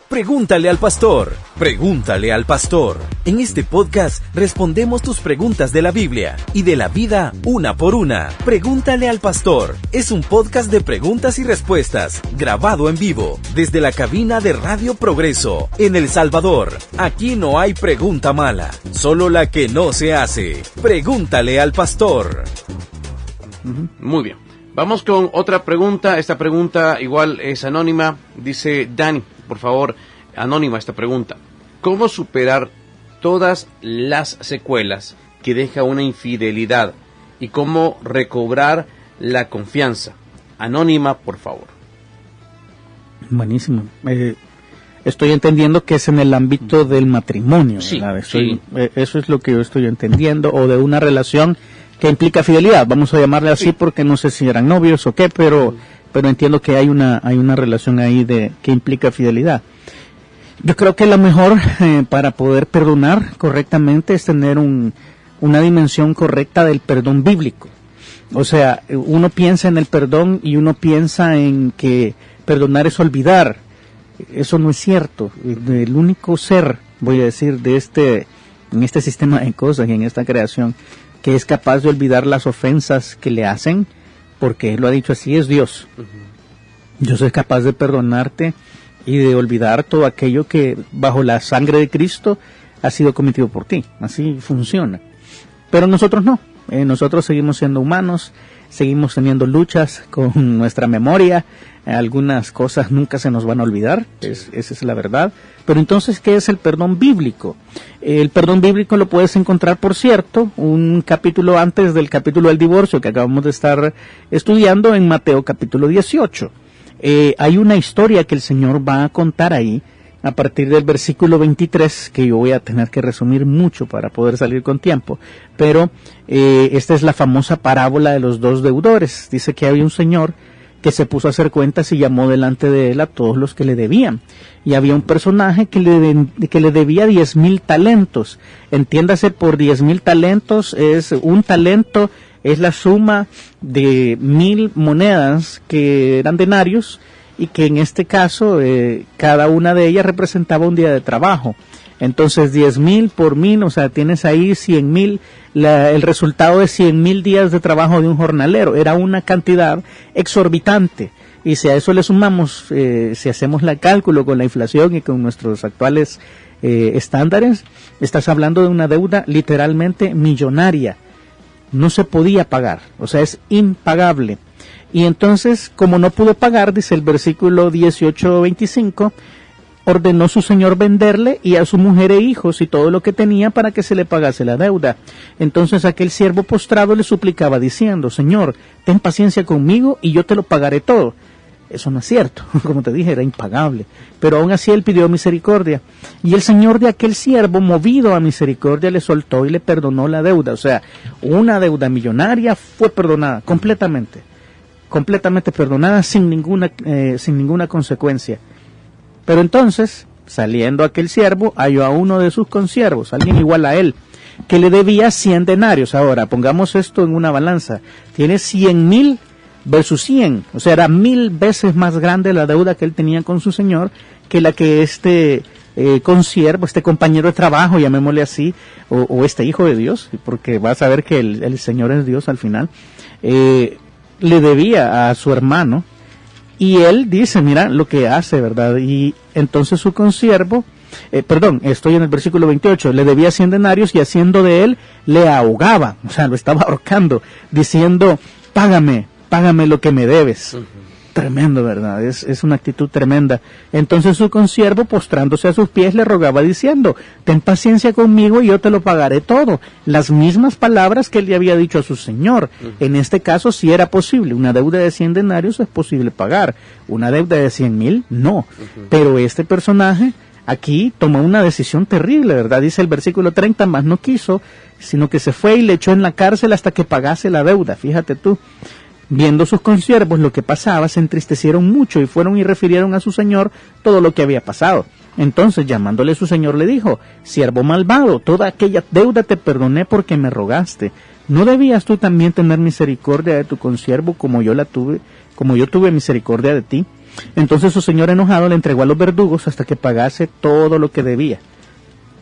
Pregúntale al pastor. Pregúntale al pastor. En este podcast respondemos tus preguntas de la Biblia y de la vida una por una. Pregúntale al pastor. Es un podcast de preguntas y respuestas, grabado en vivo, desde la cabina de Radio Progreso, en El Salvador. Aquí no hay pregunta mala, solo la que no se hace. Pregúntale al pastor. Muy bien. Vamos con otra pregunta. Esta pregunta igual es anónima. Dice Dani, por favor, anónima esta pregunta. ¿Cómo superar todas las secuelas que deja una infidelidad y cómo recobrar la confianza? Anónima, por favor. Buenísimo. Estoy entendiendo que es en el ámbito del matrimonio, sí, ¿verdad? sí. Eso es lo que yo estoy entendiendo, o de una relación que implica fidelidad, vamos a llamarle así, sí, porque no sé si eran novios o qué, pero entiendo que hay una relación ahí que implica fidelidad. Yo creo que lo mejor para poder perdonar correctamente es tener una dimensión correcta del perdón bíblico. O sea, uno piensa en el perdón y uno piensa en que perdonar es olvidar. Eso no es cierto. El único ser, voy a decir, en este sistema de cosas y en esta creación, que es capaz de olvidar las ofensas que le hacen, porque Él lo ha dicho así, es Dios. Yo soy capaz de perdonarte y de olvidar todo aquello que bajo la sangre de Cristo ha sido cometido por ti. Así funciona. Pero nosotros no. Nosotros seguimos siendo humanos, seguimos teniendo luchas con nuestra memoria. Algunas cosas nunca se nos van a olvidar, esa es la verdad. Pero entonces, ¿qué es el perdón bíblico? El perdón bíblico lo puedes encontrar, por cierto, un capítulo antes del capítulo del divorcio que acabamos de estar estudiando, en Mateo capítulo 18. Hay una historia que el Señor va a contar ahí, a partir del versículo 23, que yo voy a tener que resumir mucho para poder salir con tiempo, pero esta es la famosa parábola de los dos deudores. Dice que había un señor que se puso a hacer cuentas y llamó delante de él a todos los que le debían. Y había un personaje que le debía 10,000 talentos. Entiéndase, por 10,000 talentos, un talento es la suma de 1,000 monedas que eran denarios, y que en este caso cada una de ellas representaba un día de trabajo. Entonces 10,000 por 1,000, o sea, tienes ahí 100,000, el resultado de 100,000 días de trabajo de un jornalero. Era una cantidad exorbitante. Y si a eso le sumamos, si hacemos el cálculo con la inflación y con nuestros actuales estándares, estás hablando de una deuda literalmente millonaria. No se podía pagar, o sea, es impagable. Y entonces, como no pudo pagar, dice el versículo 18-25, ordenó su señor venderle y a su mujer e hijos y todo lo que tenía para que se le pagase la deuda. Entonces aquel siervo postrado le suplicaba diciendo: Señor, ten paciencia conmigo y yo te lo pagaré todo. Eso no es cierto, como te dije, era impagable. Pero aún así él pidió misericordia. Y el señor de aquel siervo, movido a misericordia, le soltó y le perdonó la deuda. O sea, una deuda millonaria fue perdonada completamente perdonada, sin ninguna consecuencia. Pero entonces, saliendo aquel siervo, halló a uno de sus consiervos, alguien igual a él, que le debía 100 denarios. Ahora, pongamos esto en una balanza. Tiene 100,000 versus 100. O sea, era 1,000 veces más grande la deuda que él tenía con su señor que la que este consiervo, este compañero de trabajo, llamémosle así, o este hijo de Dios, porque vas a ver que el Señor es Dios al final, le debía a su hermano. Y él dice, mira lo que hace, ¿verdad? Y entonces su consiervo, estoy en el versículo 28, le debía 100 denarios y haciendo de él, le ahogaba, o sea, lo estaba ahorcando, diciendo: págame lo que me debes. Uh-huh. Tremendo, ¿verdad? Es una actitud tremenda. Entonces su consiervo, postrándose a sus pies, le rogaba diciendo: ten paciencia conmigo y yo te lo pagaré todo. Las mismas palabras que él le había dicho a su señor. Uh-huh. En este caso sí era posible. Una deuda de 100 denarios es posible pagar. Una deuda de 100,000, no. Uh-huh. Pero este personaje aquí tomó una decisión terrible, ¿verdad? Dice el versículo 30, más no quiso, sino que se fue y le echó en la cárcel hasta que pagase la deuda. Fíjate tú. Viendo sus consiervos lo que pasaba, se entristecieron mucho y fueron y refirieron a su señor todo lo que había pasado. Entonces, llamándole su señor, le dijo: siervo malvado, toda aquella deuda te perdoné porque me rogaste. ¿No debías tú también tener misericordia de tu consiervo como yo tuve misericordia de ti? Entonces su señor enojado le entregó a los verdugos hasta que pagase todo lo que debía.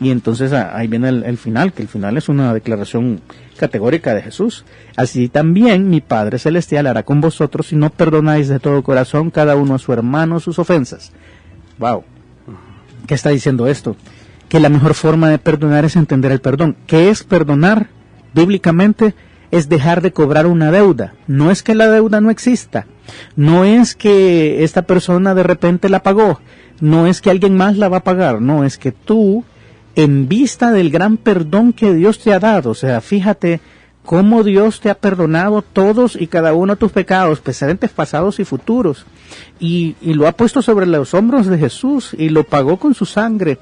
Y entonces ahí viene el final, que el final es una declaración categórica de Jesús. Así también mi Padre Celestial hará con vosotros si no perdonáis de todo corazón cada uno a su hermano sus ofensas. Wow. ¿Qué está diciendo esto? Que la mejor forma de perdonar es entender el perdón. ¿Qué es perdonar? Bíblicamente es dejar de cobrar una deuda. No es que la deuda no exista. No es que esta persona de repente la pagó. No es que alguien más la va a pagar. No, es que tú, en vista del gran perdón que Dios te ha dado, o sea, fíjate cómo Dios te ha perdonado todos y cada uno de tus pecados, presentes, pasados y futuros, y lo ha puesto sobre los hombros de Jesús y lo pagó con su sangre.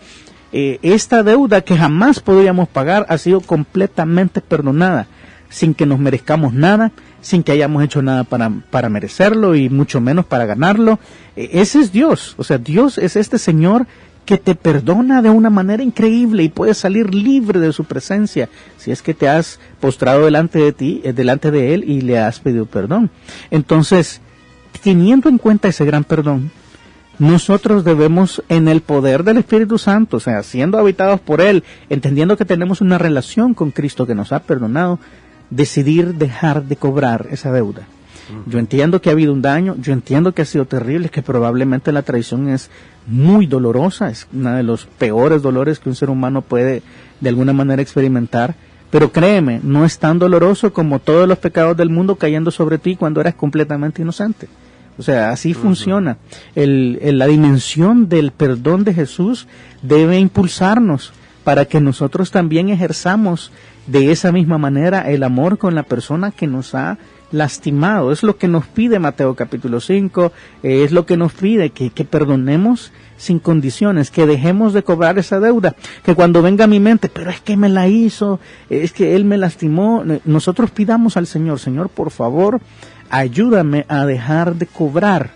Esta deuda que jamás podríamos pagar ha sido completamente perdonada, sin que nos merezcamos nada, sin que hayamos hecho nada para merecerlo y mucho menos para ganarlo. Ese es Dios, o sea, Dios es este Señor que te perdona de una manera increíble y puedes salir libre de su presencia si es que te has postrado delante de Él y le has pedido perdón. Entonces, teniendo en cuenta ese gran perdón, nosotros debemos, en el poder del Espíritu Santo, o sea, siendo habitados por Él, entendiendo que tenemos una relación con Cristo que nos ha perdonado, decidir dejar de cobrar esa deuda. Yo entiendo que ha habido un daño, yo entiendo que ha sido terrible, que probablemente la traición es muy dolorosa, es uno de los peores dolores que un ser humano puede de alguna manera experimentar, pero créeme, no es tan doloroso como todos los pecados del mundo cayendo sobre ti cuando eras completamente inocente. O sea, así funciona. La dimensión del perdón de Jesús debe impulsarnos para que nosotros también ejerzamos de esa misma manera el amor con la persona que nos ha lastimado. Es lo que nos pide Mateo capítulo 5, es lo que nos pide que perdonemos sin condiciones, que dejemos de cobrar esa deuda, que cuando venga a mi mente, pero es que me la hizo, es que él me lastimó, nosotros pidamos al Señor, Señor, por favor, ayúdame a dejar de cobrar,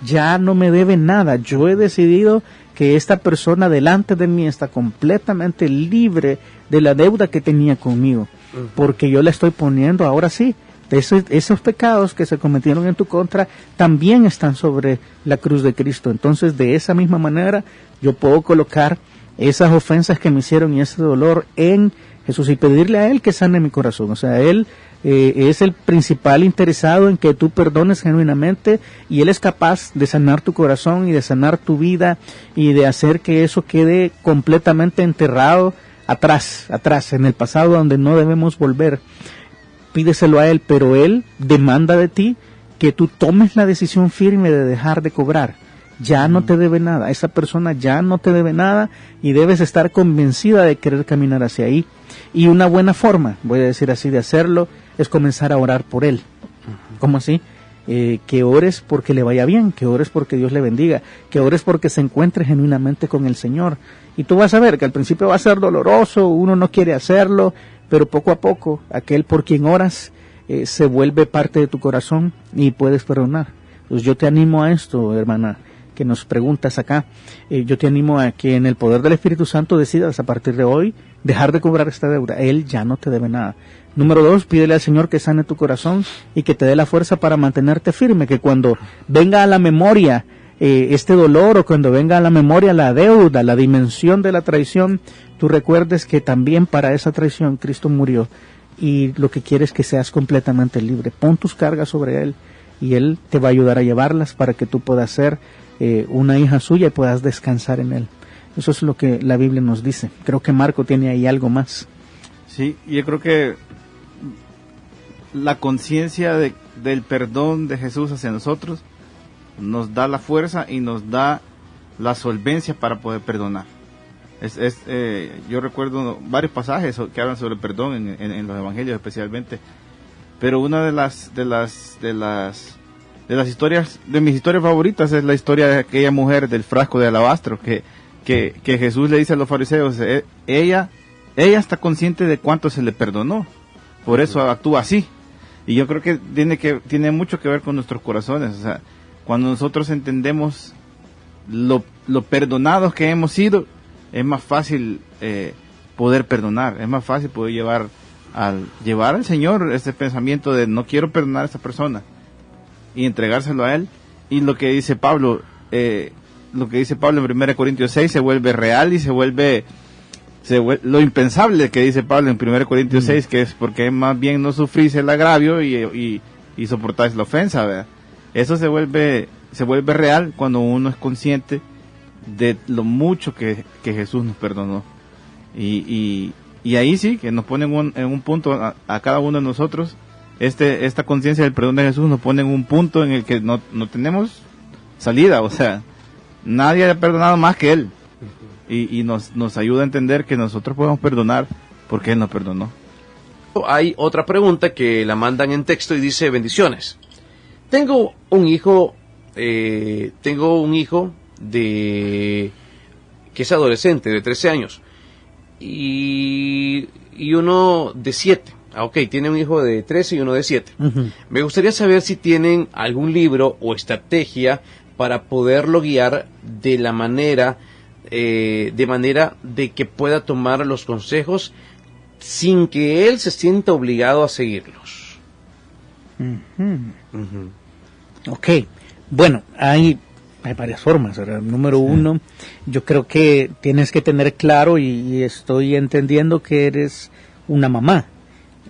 ya no me debe nada, yo he decidido que esta persona delante de mí está completamente libre de la deuda que tenía conmigo, porque yo le estoy poniendo, ahora sí, esos pecados que se cometieron en tu contra también están sobre la cruz de Cristo. Entonces, de esa misma manera, yo puedo colocar esas ofensas que me hicieron y ese dolor en Jesús y pedirle a Él que sane mi corazón. O sea, Él es el principal interesado en que tú perdones genuinamente y Él es capaz de sanar tu corazón y de sanar tu vida y de hacer que eso quede completamente enterrado atrás, en el pasado donde no debemos volver. Pídeselo a Él, pero Él demanda de ti que tú tomes la decisión firme de dejar de cobrar. Ya no te debe nada, esa persona ya no te debe nada y debes estar convencida de querer caminar hacia ahí. Y una buena forma, voy a decir así, de hacerlo es comenzar a orar por Él. ¿Cómo así? Que ores porque le vaya bien, que ores porque Dios le bendiga, que ores porque se encuentre genuinamente con el Señor. Y tú vas a ver que al principio va a ser doloroso, uno no quiere hacerlo, pero poco a poco, aquel por quien oras se vuelve parte de tu corazón y puedes perdonar. Pues yo te animo a esto, hermana, que nos preguntas acá. Yo te animo a que en el poder del Espíritu Santo decidas a partir de hoy dejar de cobrar esta deuda. Él ya no te debe nada. Número 2, pídele al Señor que sane tu corazón y que te dé la fuerza para mantenerte firme, que cuando venga a la memoria este dolor o cuando venga a la memoria la deuda, la dimensión de la traición, tú recuerdes que también para esa traición Cristo murió y lo que quiere es que seas completamente libre. Pon tus cargas sobre Él y Él te va a ayudar a llevarlas para que tú puedas ser una hija suya y puedas descansar en Él. Eso es lo que la Biblia nos dice. Creo que Marco tiene ahí algo más. Sí, yo creo que la conciencia del perdón de Jesús hacia nosotros nos da la fuerza y nos da la solvencia para poder perdonar. Yo recuerdo varios pasajes que hablan sobre el perdón en los evangelios especialmente, pero una de las historias, de mis historias favoritas, es la historia de aquella mujer del frasco de alabastro que Jesús le dice a los fariseos, ella está consciente de cuánto se le perdonó, por eso actúa así. Y yo creo que tiene mucho que ver con nuestros corazones. O sea, cuando nosotros entendemos lo perdonados que hemos sido, es más fácil poder perdonar, es más fácil poder llevar al Señor ese pensamiento de no quiero perdonar a esta persona y entregárselo a Él lo que dice Pablo, en 1 Corintios 6 se vuelve real y se vuelve lo impensable que dice Pablo en 1 Corintios 6, que es porque más bien no sufrís el agravio y soportáis la ofensa, ¿verdad? Eso se vuelve real cuando uno es consciente de lo mucho que Jesús nos perdonó. Y ahí sí, que nos ponen en un punto a cada uno de nosotros, esta conciencia del perdón de Jesús nos pone en un punto en el que no tenemos salida, o sea, nadie ha perdonado más que Él. Y nos ayuda a entender que nosotros podemos perdonar porque Él nos perdonó. Hay otra pregunta que la mandan en texto y dice: bendiciones. Tengo un hijo que es adolescente, de 13 años, y uno de 7. Tiene un hijo de 13 y uno de 7. Uh-huh. Me gustaría saber si tienen algún libro o estrategia para poderlo guiar de manera de que pueda tomar los consejos sin que él se sienta obligado a seguirlos. Uh-huh. Uh-huh. Ok, bueno, hay varias formas, ¿verdad? Número uno, yo creo que tienes que tener claro, y estoy entendiendo que eres una mamá.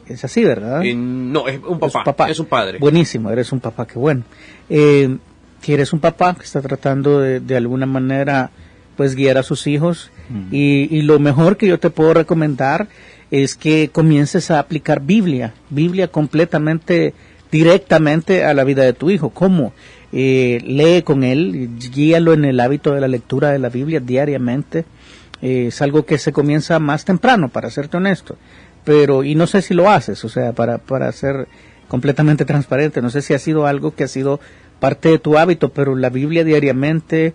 Es así, ¿verdad? No, es un papá, es un padre. Buenísimo, eres un papá, qué bueno. Si eres un papá que está tratando de alguna manera pues guiar a sus hijos, y lo mejor que yo te puedo recomendar es que comiences a aplicar Biblia completamente, directamente a la vida de tu hijo. ¿Cómo? Lee con él, guíalo en el hábito de la lectura de la Biblia diariamente. Es algo que se comienza más temprano, para serte honesto, y no sé si lo haces, o sea, para ser completamente transparente, no sé si ha sido algo que ha sido parte de tu hábito, pero la Biblia diariamente,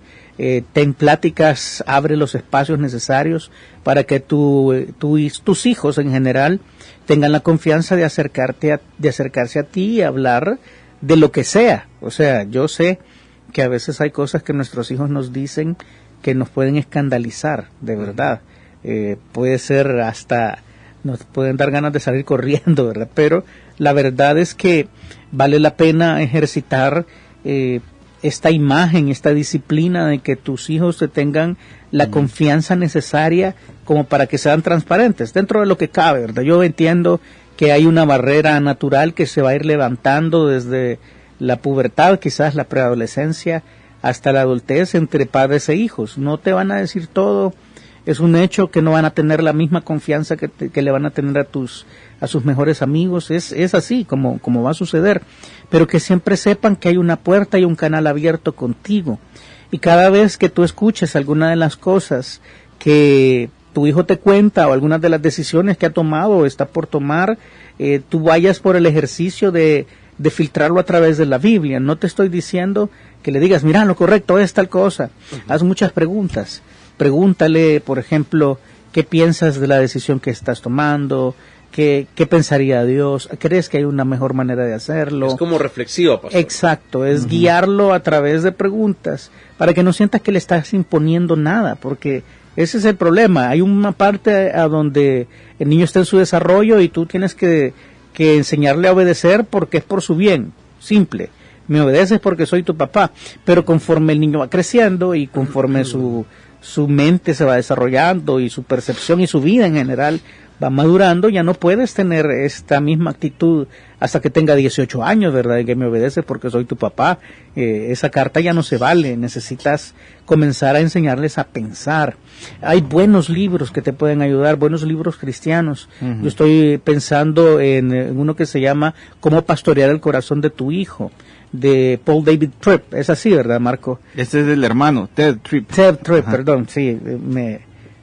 ten pláticas, abre los espacios necesarios para que tus hijos en general tengan la confianza de acercarse a ti y hablar de lo que sea. O sea, yo sé que a veces hay cosas que nuestros hijos nos dicen que nos pueden escandalizar, de verdad. Puede ser hasta, nos pueden dar ganas de salir corriendo, ¿verdad? Pero la verdad es que vale la pena ejercitar esta imagen, esta disciplina de que tus hijos te tengan la confianza necesaria como para que sean transparentes, dentro de lo que cabe, ¿verdad? Yo entiendo que hay una barrera natural que se va a ir levantando desde la pubertad, quizás la preadolescencia, hasta la adultez entre padres e hijos. No te van a decir todo, es un hecho que no van a tener la misma confianza que le van a tener a sus mejores amigos, es así como va a suceder, pero que siempre sepan que hay una puerta y un canal abierto contigo, y cada vez que tú escuches alguna de las cosas que tu hijo te cuenta o algunas de las decisiones que ha tomado o está por tomar, tú vayas por el ejercicio de filtrarlo a través de la Biblia. No te estoy diciendo que le digas, mira, lo correcto es tal cosa. Haz muchas preguntas. Pregúntale, por ejemplo, ¿qué piensas de la decisión que estás tomando? ¿Qué pensaría Dios? ¿Crees que hay una mejor manera de hacerlo? Es como reflexivo, pastor. Exacto, es guiarlo a través de preguntas, para que no sientas que le estás imponiendo nada, porque ese es el problema. Hay una parte a donde el niño está en su desarrollo y tú tienes que enseñarle a obedecer porque es por su bien, simple. Me obedeces porque soy tu papá, pero conforme el niño va creciendo y conforme su mente se va desarrollando y su percepción y su vida en general va madurando, ya no puedes tener esta misma actitud hasta que tenga 18 años, ¿verdad? Que me obedeces porque soy tu papá. Esa carta ya no se vale, necesitas comenzar a enseñarles a pensar. Hay buenos libros que te pueden ayudar, buenos libros cristianos. Yo estoy pensando en uno que se llama Cómo pastorear el corazón de tu hijo, de Paul David Tripp. Es así, ¿verdad, Marco? Este es el hermano, Ted Tripp. Ted Tripp, perdón, sí,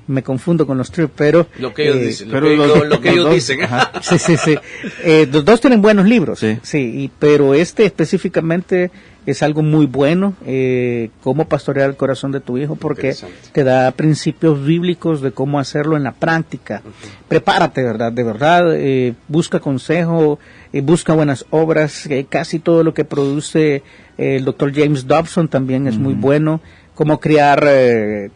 me confundo con los Tripp, pero lo que ellos dicen, lo que ellos dicen. Sí. Los dos tienen buenos libros, sí, pero este específicamente es algo muy bueno, cómo pastorear el corazón de tu hijo, porque te da principios bíblicos de cómo hacerlo en la práctica. Prepárate, ¿verdad? De verdad, busca consejo, busca buenas obras, casi todo lo que produce el Dr. James Dobson también es muy bueno. Cómo criar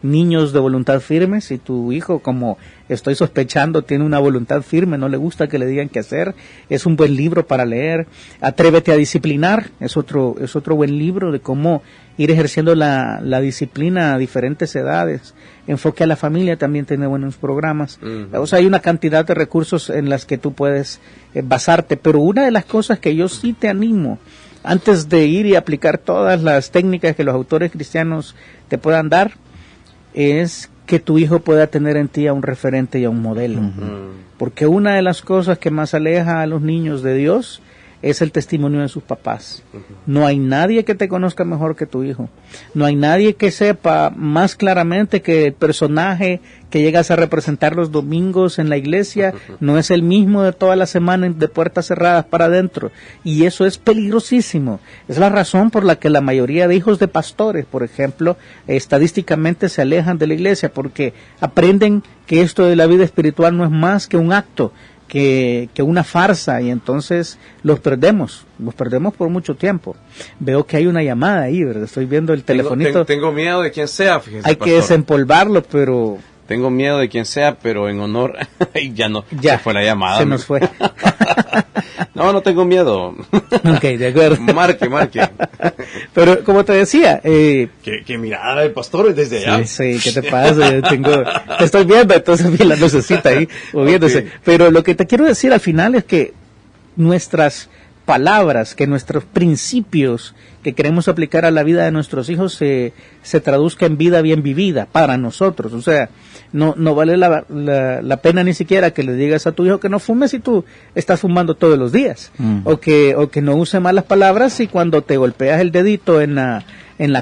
niños de voluntad firme. Si tu hijo, como estoy sospechando, tiene una voluntad firme, no le gusta que le digan qué hacer. Es un buen libro para leer. Atrévete a disciplinar, es otro buen libro de cómo ir ejerciendo la disciplina a diferentes edades. Enfoque a la familia también tiene buenos programas. O sea, hay una cantidad de recursos en las que tú puedes basarte, pero una de las cosas que yo sí te animo, antes de ir y aplicar todas las técnicas que los autores cristianos te puedan dar, es que tu hijo pueda tener en ti a un referente y a un modelo. Porque una de las cosas que más aleja a los niños de Dios es el testimonio de sus papás. No hay nadie que te conozca mejor que tu hijo. No hay nadie que sepa más claramente que el personaje que llegas a representar los domingos en la iglesia no es el mismo de toda la semana de puertas cerradas para adentro. Y eso es peligrosísimo. Es la razón por la que la mayoría de hijos de pastores, por ejemplo, estadísticamente se alejan de la iglesia, porque aprenden que esto de la vida espiritual no es más que un acto, que una farsa, y entonces los perdemos por mucho tiempo. Veo que hay una llamada ahí, ¿verdad? Estoy viendo el telefonito. Tengo miedo de quien sea, fíjese, hay que desempolvarlo, pero... Tengo miedo de quien sea, pero en honor... ya se fue la llamada. Se nos fue. No tengo miedo. Ok, de acuerdo. Marque. Pero, como te decía... Que mirada del pastor desde allá. Sí, ¿qué te pasa? Te estoy viendo, entonces vi la lucecita ahí moviéndose. Okay. Pero lo que te quiero decir al final es que nuestras palabras, que nuestros principios que queremos aplicar a la vida de nuestros hijos se traduzca en vida bien vivida para nosotros. O sea, no vale la pena ni siquiera que le digas a tu hijo que no fume si tú estás fumando todos los días, o que no use malas palabras si cuando te golpeas el dedito en la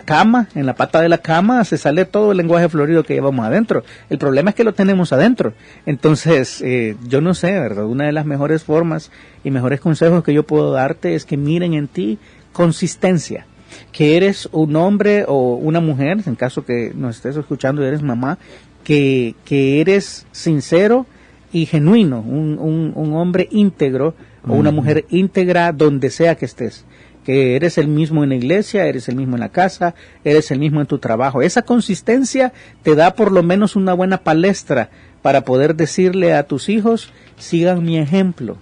cama, en la pata de la cama, se sale todo el lenguaje florido que llevamos adentro. El problema es que lo tenemos adentro. Entonces, yo no sé, ¿verdad? Una de las mejores formas y mejores consejos que yo puedo darte es que miren en ti consistencia, que eres un hombre o una mujer, en caso que nos estés escuchando y eres mamá, que eres sincero y genuino, un hombre íntegro o una mujer íntegra donde sea que estés, que eres el mismo en la iglesia, eres el mismo en la casa, eres el mismo en tu trabajo. Esa consistencia te da por lo menos una buena palestra para poder decirle a tus hijos, sigan mi ejemplo.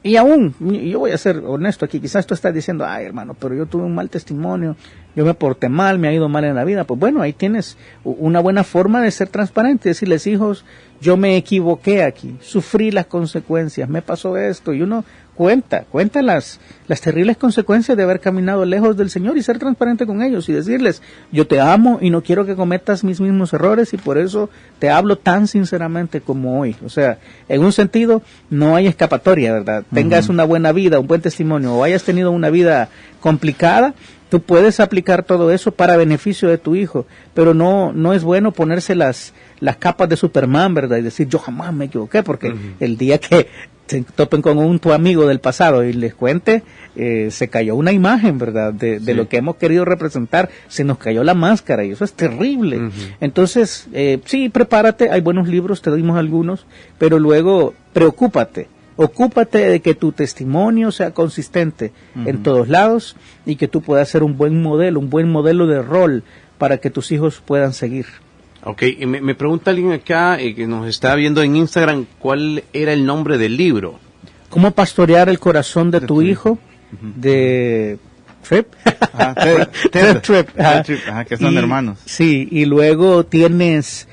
Y aún, yo voy a ser honesto aquí, quizás tú estás diciendo, ay hermano, pero yo tuve un mal testimonio, yo me porté mal, me ha ido mal en la vida. Pues bueno, ahí tienes una buena forma de ser transparente, decirles, hijos, yo me equivoqué aquí, sufrí las consecuencias, me pasó esto, y uno cuenta las terribles consecuencias de haber caminado lejos del Señor y ser transparente con ellos y decirles, yo te amo y no quiero que cometas mis mismos errores y por eso te hablo tan sinceramente como hoy. O sea, en un sentido, no hay escapatoria, ¿verdad? Tengas una buena vida, un buen testimonio o hayas tenido una vida complicada, tú puedes aplicar todo eso para beneficio de tu hijo, pero no es bueno ponerse las capas de Superman, ¿verdad? Y decir, yo jamás me equivoqué, porque el día que se topen con tu amigo del pasado y les cuente, se cayó una imagen, ¿verdad? De lo que hemos querido representar, se nos cayó la máscara y eso es terrible. Entonces, sí, prepárate, hay buenos libros, te dimos algunos, pero luego ocúpate de que tu testimonio sea consistente en todos lados y que tú puedas ser un buen modelo de rol para que tus hijos puedan seguir. Ok, me pregunta alguien acá que nos está viendo en Instagram, ¿cuál era el nombre del libro? ¿Cómo pastorear el corazón de tu hijo? De Tripp. Tripp, que son hermanos. Sí, y luego tienes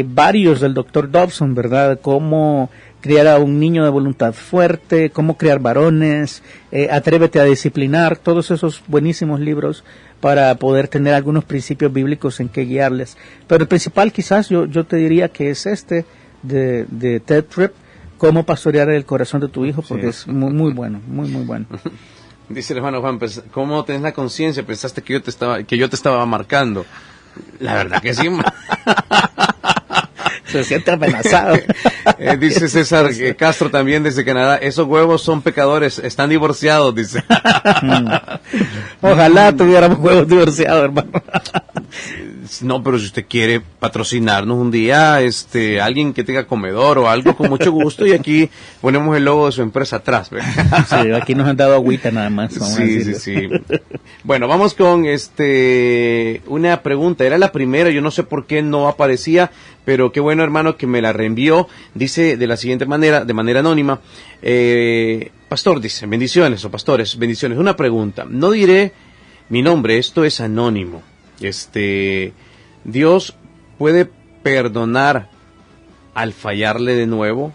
varios del Dr. Dobson, ¿verdad? Cómo criar a un niño de voluntad fuerte, cómo criar varones, atrévete a disciplinar, todos esos buenísimos libros para poder tener algunos principios bíblicos en que guiarles. Pero el principal quizás yo te diría que es de Ted Tripp, cómo pastorear el corazón de tu hijo, porque es muy bueno, muy bueno. Dice el hermano Juan, ¿cómo tenés la conciencia? ¿Pensaste que yo te estaba marcando? La verdad que sí. Se siente amenazado. Dice César Castro también desde Canadá, esos huevos son pecadores, están divorciados, dice. Ojalá tuviéramos huevos divorciados, hermano. No, pero si usted quiere patrocinarnos un día, alguien que tenga comedor o algo, con mucho gusto, y aquí ponemos el logo de su empresa atrás, ¿verdad? Sí, aquí nos han dado agüita nada más. Sí. Bueno, vamos con una pregunta. Era la primera, yo no sé por qué no aparecía, pero qué bueno, hermano, que me la reenvió. Dice de la siguiente manera, de manera anónima. Pastor, dice, bendiciones, o pastores, bendiciones. Una pregunta. No diré mi nombre, esto es anónimo. Dios puede perdonar al fallarle de nuevo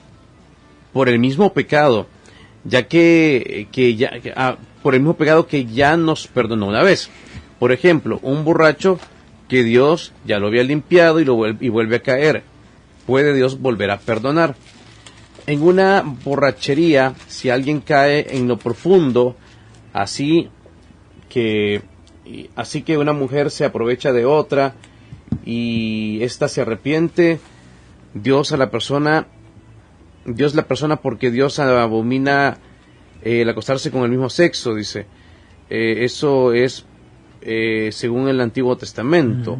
por el mismo pecado, por el mismo pecado que ya nos perdonó una vez. Por ejemplo, un borracho que Dios ya lo había limpiado y vuelve a caer. ¿Puede Dios volver a perdonar? En una borrachería, si alguien cae en lo profundo, así que una mujer se aprovecha de otra y ésta se arrepiente, Dios la persona porque Dios abomina el acostarse con el mismo sexo, dice. Eso es según el Antiguo Testamento.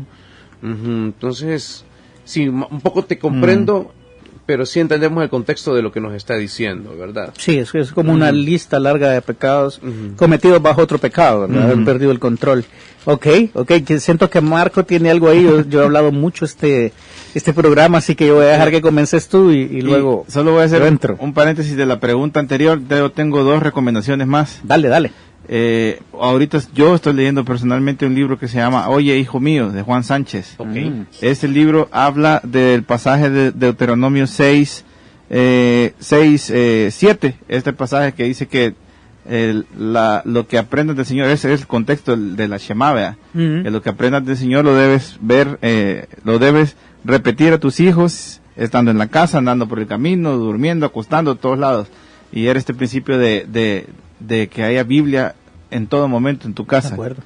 Entonces, sí, un poco te comprendo, pero sí entendemos el contexto de lo que nos está diciendo, ¿verdad? Sí, es como una lista larga de pecados cometidos bajo otro pecado, ¿verdad? Haber perdido el control. Ok, que siento que Marco tiene algo ahí. Yo he hablado mucho este programa, así que yo voy a dejar que comiences tú y luego solo voy a hacer un paréntesis de la pregunta anterior. Yo tengo 2 recomendaciones más. Dale. Ahorita yo estoy leyendo personalmente un libro que se llama Oye, hijo mío, de Juan Sánchez. Este libro habla del pasaje de Deuteronomio 6, 7. Este pasaje que dice que lo que aprendas del Señor, ese es el contexto de la Shema, ¿verdad? Que lo que aprendas del Señor lo debes ver, lo debes repetir a tus hijos, estando en la casa, andando por el camino, durmiendo, acostando, a todos lados. Y era este principio de que haya Biblia en todo momento en tu casa. De acuerdo.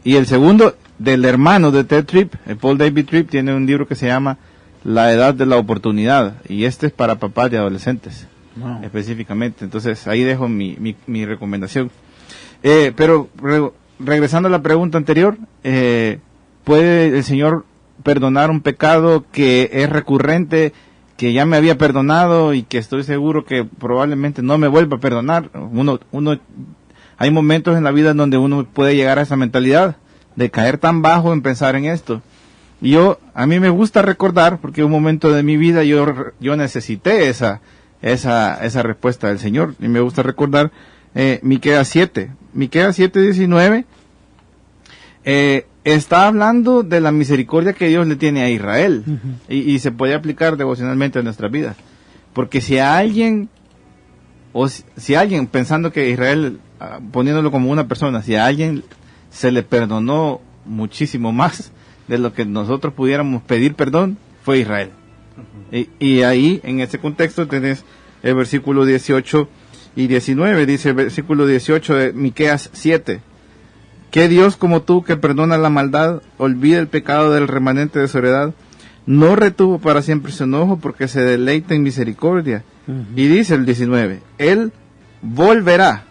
Y el segundo, del hermano de Ted Tripp, Paul David Tripp, tiene un libro que se llama La edad de la oportunidad, y este es para papás de adolescentes, específicamente. Entonces ahí dejo mi recomendación. Pero regresando a la pregunta anterior, ¿puede el Señor perdonar un pecado que es recurrente, que ya me había perdonado y que estoy seguro que probablemente no me vuelva a perdonar? Hay momentos en la vida en donde uno puede llegar a esa mentalidad de caer tan bajo en pensar en esto. Y a mí me gusta recordar, porque un momento de mi vida yo necesité esa respuesta del Señor, y me gusta recordar Miqueas 7:19, está hablando de la misericordia que Dios le tiene a Israel, y se puede aplicar devocionalmente en nuestras vidas. Porque si alguien pensando que Israel, poniéndolo como una persona, si a alguien se le perdonó muchísimo más de lo que nosotros pudiéramos pedir perdón, fue Israel. Y ahí, en ese contexto, tenés el versículo 18 y 19, dice el versículo 18 de Miqueas 7. ¿Qué Dios como tú, que perdona la maldad, olvida el pecado del remanente de su heredad? No retuvo para siempre su enojo, porque se deleita en misericordia. Y dice el 19, Él volverá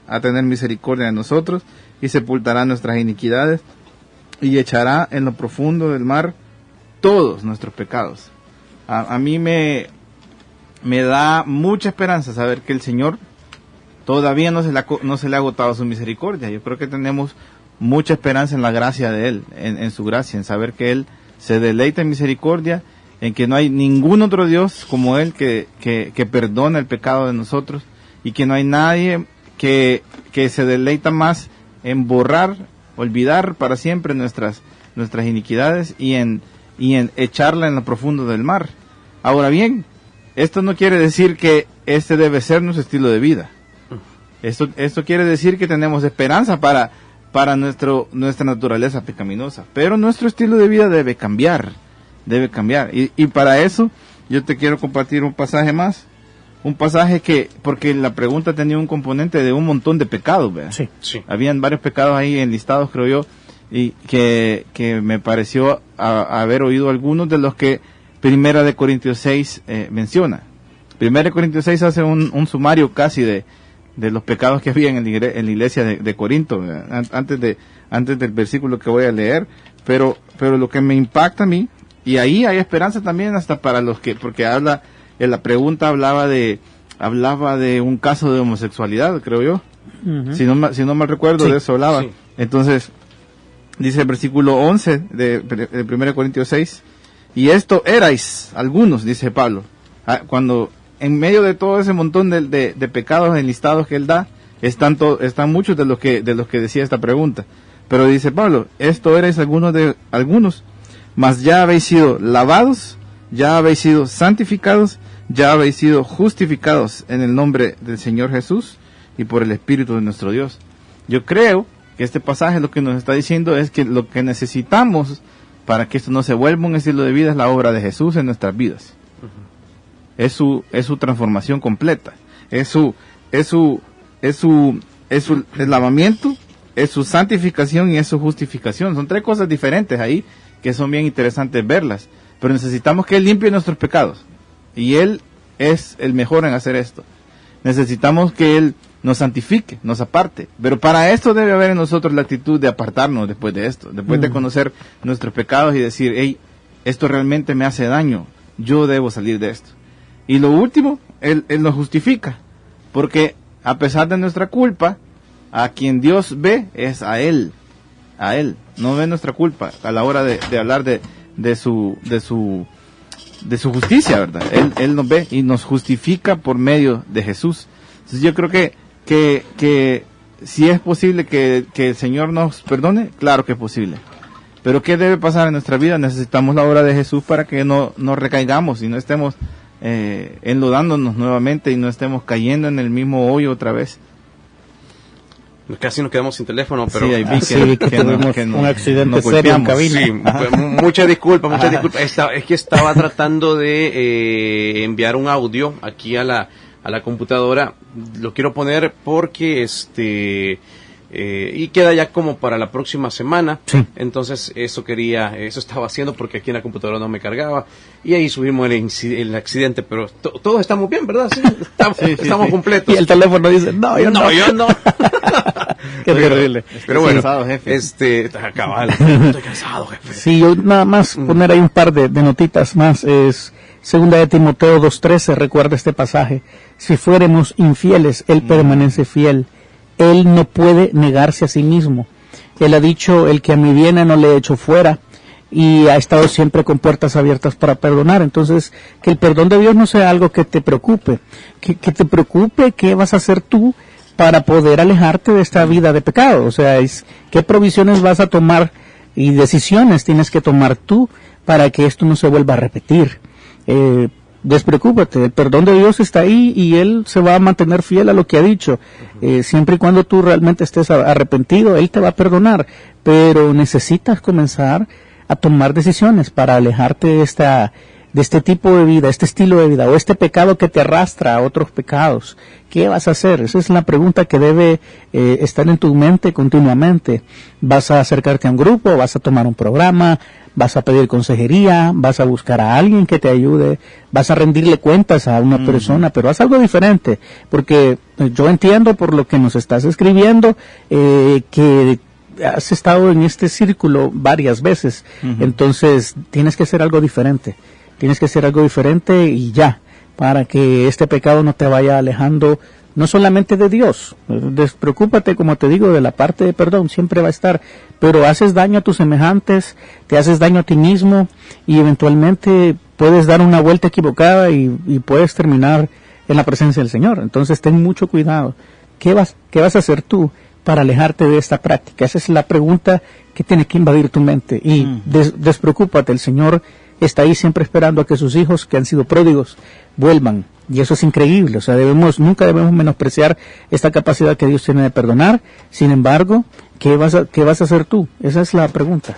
a tener misericordia de nosotros, y sepultará nuestras iniquidades, y echará en lo profundo del mar todos nuestros pecados. A mí me da mucha esperanza saber que el Señor todavía no se le ha agotado su misericordia. Yo creo que tenemos mucha esperanza en la gracia de Él, en su gracia, en saber que Él se deleita en misericordia, en que no hay ningún otro Dios como Él que perdona el pecado de nosotros, y que no hay nadie que se deleita más en olvidar para siempre nuestras iniquidades y en echarla en lo profundo del mar. Ahora bien, esto no quiere decir que este debe ser nuestro estilo de vida. Esto quiere decir que tenemos esperanza para nuestra naturaleza pecaminosa, pero nuestro estilo de vida debe cambiar. Y para eso yo te quiero compartir un pasaje más. Un pasaje porque la pregunta tenía un componente de un montón de pecados, ¿verdad? Sí. Habían varios pecados ahí enlistados, creo yo, y que me pareció haber oído algunos de los que Primera de Corintios 6 menciona. Primera de Corintios 6 hace un sumario casi de los pecados que había en la iglesia de Corinto, antes del versículo que voy a leer, pero lo que me impacta a mí, y ahí hay esperanza también hasta para los que, porque en la pregunta hablaba de un caso de homosexualidad, creo yo. Uh-huh. Si no mal recuerdo, sí, de eso hablaba. Sí. Entonces, dice el versículo 11 de 1 Corintios 6, y esto erais algunos, dice Pablo, cuando en medio de todo ese montón de pecados enlistados que él da, están muchos de los que decía esta pregunta. Pero dice Pablo, esto erais algunos, mas ya habéis sido lavados, ya habéis sido santificados, ya habéis sido justificados en el nombre del Señor Jesús y por el Espíritu de nuestro Dios. Yo creo que este pasaje lo que nos está diciendo es que lo que necesitamos para que esto no se vuelva un estilo de vida es la obra de Jesús en nuestras vidas. Uh-huh. Es su transformación completa, es el lavamiento, es su santificación y es su justificación. Son tres cosas diferentes ahí que son bien interesantes verlas, pero necesitamos que Él limpie nuestros pecados y Él es el mejor en hacer esto. Necesitamos que Él nos santifique, nos aparte, pero para esto debe haber en nosotros la actitud de apartarnos después de esto, después de conocer nuestros pecados y decir, hey, esto realmente me hace daño, yo debo salir de esto. Y lo último, Él nos justifica, porque a pesar de nuestra culpa, a quien Dios ve es a Él, no ve nuestra culpa a la hora de hablar de su justicia, ¿verdad? Él nos ve y nos justifica por medio de Jesús. Entonces yo creo que si es posible que el Señor nos perdone, claro que es posible. Pero ¿qué debe pasar en nuestra vida? Necesitamos la obra de Jesús para que no recaigamos y no estemos enlodándonos nuevamente y no estemos cayendo en el mismo hoyo otra vez. Casi nos quedamos sin teléfono, pero sí, tuvimos un accidente serio en cabina. Sí, mucha disculpa. Es que estaba tratando de enviar un audio aquí a la computadora. Lo quiero poner porque y queda ya como para la próxima semana. Sí. Entonces eso estaba haciendo porque aquí en la computadora no me cargaba y ahí subimos el accidente, pero todos estamos bien, ¿verdad? Sí, estamos completos. Y el teléfono dice, yo no. Qué terrible. Pero bueno, cansado, jefe. Cabal, estoy cansado, jefe. Sí, yo nada más poner ahí un par de notitas más. Es 2 de Timoteo 2:13, recuerda este pasaje. Si fuéramos infieles, Él permanece fiel. Él no puede negarse a sí mismo. Él ha dicho, el que a mí viene no le echo fuera, y ha estado siempre con puertas abiertas para perdonar. Entonces, que el perdón de Dios no sea algo que te preocupe, que te preocupe qué vas a hacer tú para poder alejarte de esta vida de pecado. O sea, qué provisiones vas a tomar y decisiones tienes que tomar tú para que esto no se vuelva a repetir. Despreocúpate, el perdón de Dios está ahí y Él se va a mantener fiel a lo que ha dicho. Siempre y cuando tú realmente estés arrepentido, Él te va a perdonar, pero necesitas comenzar a tomar decisiones para alejarte de este tipo de vida, este estilo de vida o este pecado que te arrastra a otros pecados. ¿Qué vas a hacer? Esa es la pregunta que debe estar en tu mente continuamente. ¿Vas a acercarte a un grupo? ¿Vas a tomar un programa? ¿Vas a pedir consejería? ¿Vas a buscar a alguien que te ayude? ¿Vas a rendirle cuentas a una persona? Pero haz algo diferente, porque yo entiendo por lo que nos estás escribiendo que has estado en este círculo varias veces. Entonces tienes que hacer algo diferente. Tienes que hacer algo diferente y ya, para que este pecado no te vaya alejando, no solamente de Dios. Despreocúpate, como te digo, de la parte de perdón, siempre va a estar, pero haces daño a tus semejantes, te haces daño a ti mismo y eventualmente puedes dar una vuelta equivocada y puedes terminar en la presencia del Señor. Entonces ten mucho cuidado. ¿Qué vas a hacer tú para alejarte de esta práctica? Esa es la pregunta que tiene que invadir tu mente. Y despreocúpate, el Señor está ahí siempre esperando a que sus hijos que han sido pródigos vuelvan. Y eso es increíble. O sea, nunca debemos menospreciar esta capacidad que Dios tiene de perdonar. Sin embargo, ¿qué vas a hacer tú? Esa es la pregunta.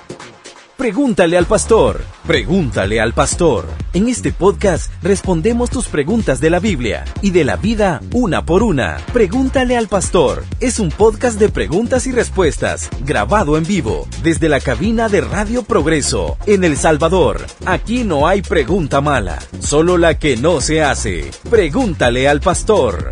Pregúntale al pastor. Pregúntale al pastor. En este podcast respondemos tus preguntas de la Biblia y de la vida una por una. Pregúntale al pastor. Es un podcast de preguntas y respuestas, grabado en vivo, desde la cabina de Radio Progreso, en El Salvador. Aquí no hay pregunta mala, solo la que no se hace. Pregúntale al pastor.